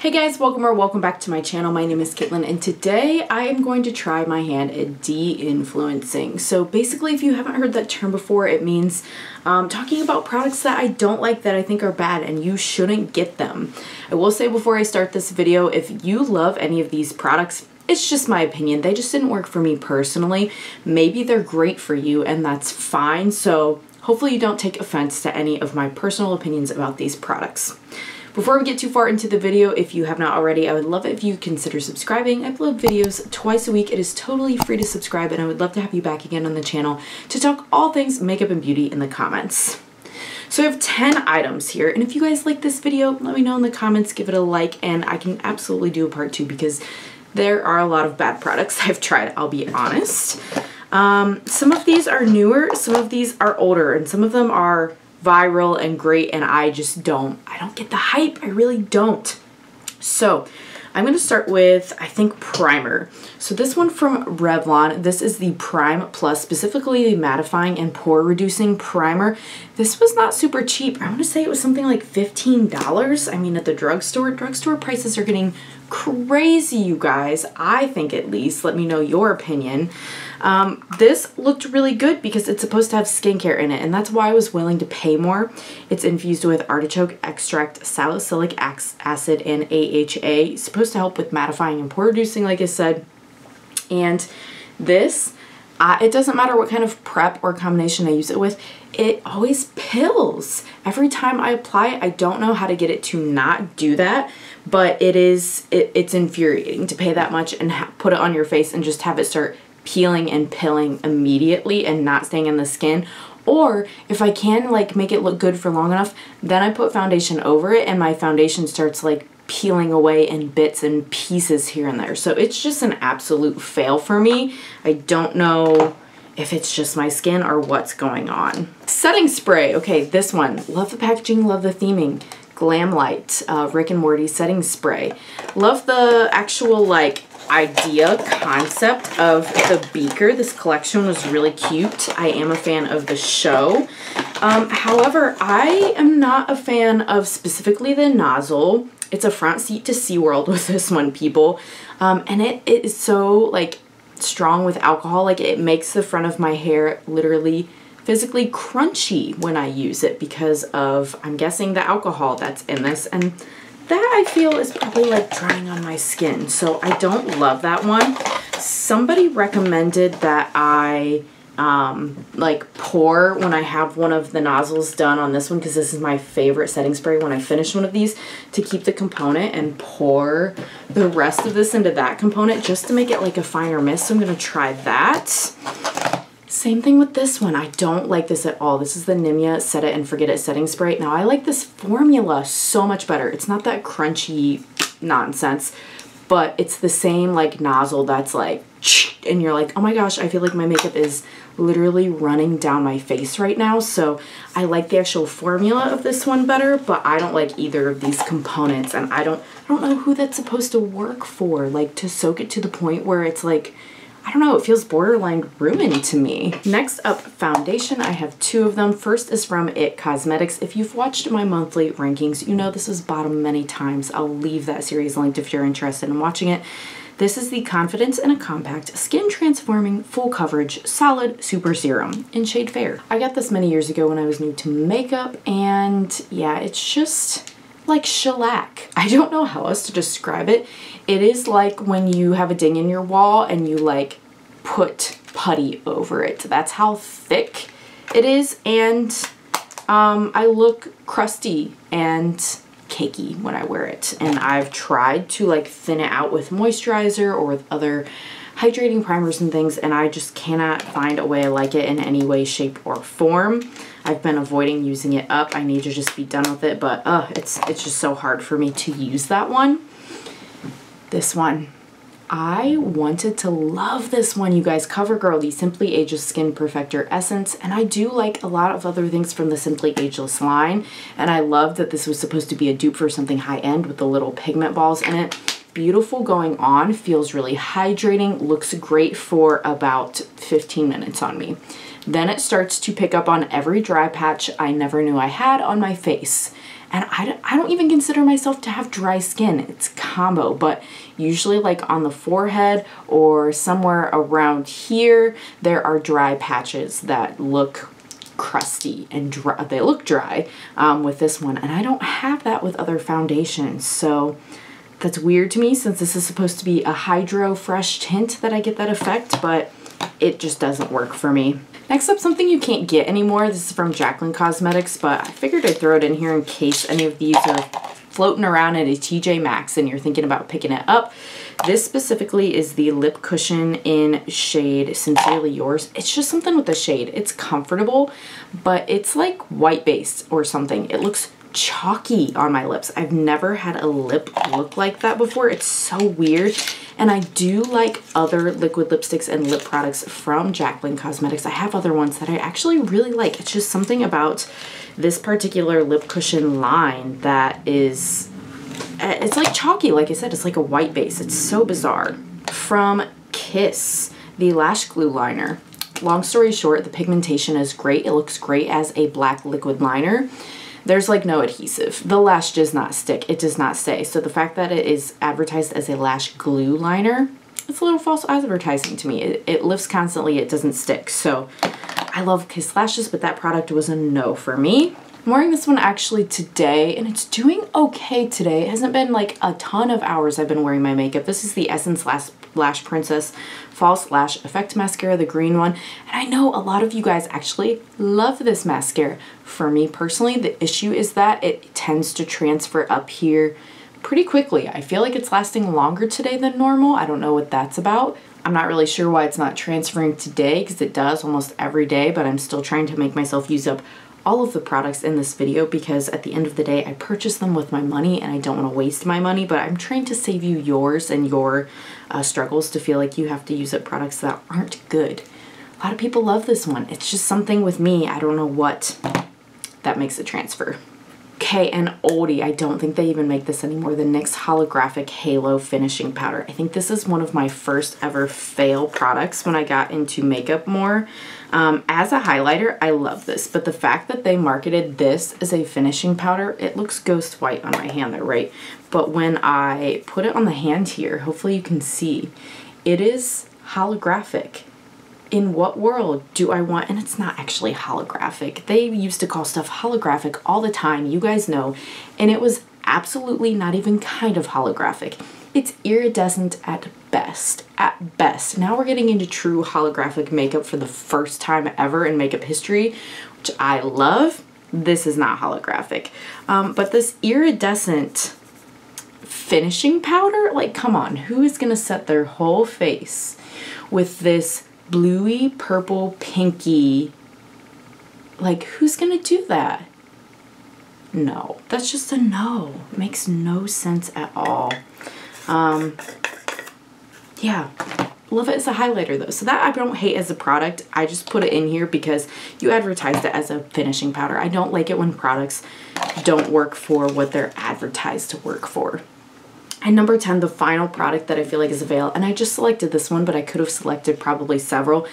Hey guys, welcome or welcome back to my channel. My name is Caitlin and today I am going to try my hand at de-influencing. So basically, if you haven't heard that term before, it means talking about products that I don't like, that I think are bad, and you shouldn't get them. I will say before I start this video, if you love any of these products, it's just my opinion. They just didn't work for me personally. Maybe they're great for you and that's fine. So hopefully you don't take offense to any of my personal opinions about these products. Before we get too far into the video, if you have not already, I would love it if you consider subscribing. I upload videos twice a week. It is totally free to subscribe, and I would love to have you back again on the channel to talk all things makeup and beauty in the comments. So I have 10 items here, and if you guys like this video, let me know in the comments, give it a like, and I can absolutely do a part 2 because there are a lot of bad products I've tried, I'll be honest. Some of these are newer, some of these are older, and some of them are viral and great, and I don't get the hype. I really don't. So I'm going to start with, I think, primer. So this one from Revlon, this is the Prime Plus, specifically the mattifying and pore reducing primer. This was not super cheap. I want to say it was something like $15. I mean, at the drugstore prices are getting crazy, you guys. I think, at least. Let me know your opinion. This looked really good because it's supposed to have skincare in it, and that's why I was willing to pay more. It's infused with artichoke extract, salicylic acid, and AHA. It's supposed to help with mattifying and pore reducing, like I said. And this, it doesn't matter what kind of prep or combination I use it with, it always pills. Every time I apply it, I don't know how to get it to not do that, but it's infuriating to pay that much and put it on your face and just have it start peeling and pilling immediately and not staying in the skin. Or if I can like make it look good for long enough, then I put foundation over it and my foundation starts like peeling away in bits and pieces here and there. So it's just an absolute fail for me. I don't know if it's just my skin or what's going on. Setting spray. Okay, this one. Love the packaging, love the theming. Glam Light, Rick and Morty setting spray. Love the actual like idea concept of the beaker. This collection was really cute. I am a fan of the show. However, I am not a fan of specifically the nozzle. It's a front seat to SeaWorld with this one, people. And it is so like strong with alcohol. Like it makes the front of my hair literally physically crunchy when I use it because of, I'm guessing, the alcohol that's in this, and that I feel is probably like drying on my skin, so I don't love that one. Somebody recommended that I like pour when I have one of the nozzles done on this one, because this is my favorite setting spray when I finish one of these, to keep the component and pour the rest of this into that component just to make it like a finer mist. So I'm gonna try that. Same thing with this one. I don't like this at all. This is the Nimya Set It and Forget It setting spray. Now I like this formula so much better. It's not that crunchy nonsense, but it's the same like nozzle that's like, and you're like, oh my gosh, I feel like my makeup is literally running down my face right now. So I like the actual formula of this one better, but I don't like either of these components, and I don't know who that's supposed to work for, like to soak it to the point where it's like, I don't know, it feels borderline ruined to me. Next up, foundation. I have 2 of them. First is from IT Cosmetics. If you've watched my monthly rankings, you know this is bottom many times. I'll leave that series linked if you're interested in watching it. This is the Confidence in a Compact Skin Transforming Full Coverage Solid Super Serum in shade Fair. I got this many years ago when I was new to makeup, and yeah, it's just like shellac. I don't know how else to describe it. It is like when you have a ding in your wall and you like put putty over it. That's how thick it is, and I look crusty and cakey when I wear it. And I've tried to like thin it out with moisturizer or with other hydrating primers and things, and I just cannot find a way I like it in any way, shape, or form. I've been avoiding using it up. I need to just be done with it, but it's just so hard for me to use that one. This one. I wanted to love this one, you guys. CoverGirl, the Simply Ageless Skin Perfector Essence, and I do like a lot of other things from the Simply Ageless line, and I love that this was supposed to be a dupe for something high-end with the little pigment balls in it. Beautiful going on, feels really hydrating, looks great for about 15 minutes on me. Then it starts to pick up on every dry patch I never knew I had on my face. And I don't even consider myself to have dry skin. It's combo, but usually like on the forehead or somewhere around here, there are dry patches that look crusty and dry. They look dry with this one, and I don't have that with other foundations. So that's weird to me, since this is supposed to be a hydro fresh tint, that I get that effect, but it just doesn't work for me. Next up, something you can't get anymore. This is from Jaclyn Cosmetics, but I figured I'd throw it in here in case any of these are floating around at a TJ Maxx and you're thinking about picking it up. This specifically is the lip cushion in shade Sincerely Yours. It's just something with the shade. It's comfortable, but it's like white based or something. It looks chalky on my lips. I've never had a lip look like that before. It's so weird. And I do like other liquid lipsticks and lip products from Jaclyn Cosmetics. I have other ones that I actually really like. It's just something about this particular lip cushion line that is, it's like chalky. Like I said, it's like a white base. It's so bizarre. From Kiss, the Lash Glue Liner. Long story short, the pigmentation is great. It looks great as a black liquid liner. There's like no adhesive. The lash does not stick. It does not stay. So the fact that it is advertised as a lash glue liner, it's a little false advertising to me. It lifts constantly. It doesn't stick. So I love Kiss lashes, but that product was a no for me. I'm wearing this one actually today, and it's doing okay today. It hasn't been like a ton of hours I've been wearing my makeup. This is the Essence Lash Princess False Lash Effect Mascara, the green one. And I know a lot of you guys actually love this mascara. For me personally, the issue is that it tends to transfer up here pretty quickly. I feel like it's lasting longer today than normal. I don't know what that's about. I'm not really sure why it's not transferring today, because it does almost every day, but I'm still trying to make myself use up all of the products in this video, because at the end of the day, I purchased them with my money and I don't want to waste my money, but I'm trying to save you yours and your struggles to feel like you have to use up products that aren't good. A lot of people love this one. It's just something with me. I don't know what that makes it transfer. Okay, and oldie, I don't think they even make this anymore, the NYX Holographic Halo Finishing Powder. I think this is one of my first ever fail products when I got into makeup more. As a highlighter, I love this, but the fact that they marketed this as a finishing powder, it looks ghost white on my hand there, right? But when I put it on the hand here, hopefully you can see, it is holographic. In what world do I want, and it's not actually holographic. They used to call stuff holographic all the time, you guys know, and it was absolutely not even kind of holographic. It's iridescent at best, at best. Now we're getting into true holographic makeup for the first time ever in makeup history, which I love. This is not holographic, but this iridescent finishing powder, like come on, who is gonna set their whole face with this bluey, purple, pinky? Like, who's gonna do that? No, that's just a no. It makes no sense at all. Yeah, love it as a highlighter though. So that I don't hate as a product. I just put it in here because you advertised it as a finishing powder. I don't like it when products don't work for what they're advertised to work for. And number 10, the final product that I feel like is a fail, and I just selected this one, but I could have selected probably several.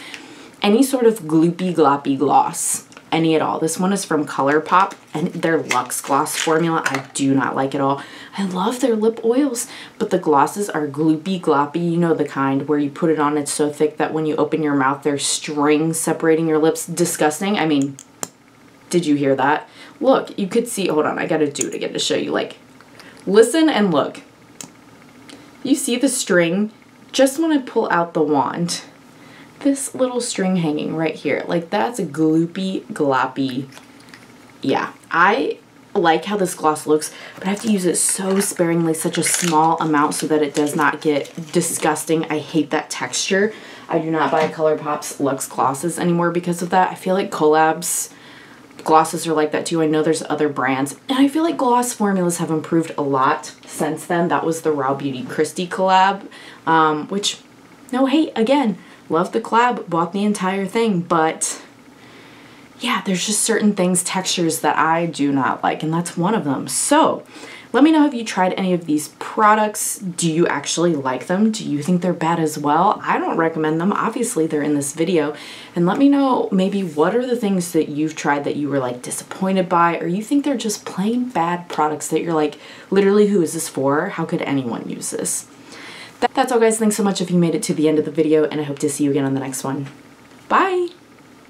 Any sort of gloopy gloppy gloss, any at all. This one is from ColourPop, and their Luxe Gloss formula I do not like at all. I love their lip oils, but the glosses are gloopy gloppy, you know, the kind where you put it on, it's so thick that when you open your mouth, there's strings separating your lips. Disgusting. I mean, did you hear that? Look, you could see, hold on, I gotta do it again to show you, like, listen and look. You see the string? Just when I pull out the wand, this little string hanging right here, like that's a gloopy, gloppy. Yeah, I like how this gloss looks, but I have to use it so sparingly, such a small amount so that it does not get disgusting. I hate that texture. I do not buy ColourPop's Luxe glosses anymore because of that. I feel like collabs glosses are like that too. I know there's other brands, and I feel like gloss formulas have improved a lot since then. That was the Raw Beauty Kristi collab, which, no hate, again, love the collab, bought the entire thing, but yeah, there's just certain things, textures that I do not like, and that's one of them. So Let me know, have you tried any of these products? Do you actually like them? Do you think they're bad as well? I don't recommend them. Obviously, they're in this video. And let me know maybe what are the things that you've tried that you were like disappointed by, or you think they're just plain bad products that you're like, literally, who is this for? How could anyone use this? That's all, guys. Thanks so much if you made it to the end of the video, and I hope to see you again on the next one. Bye!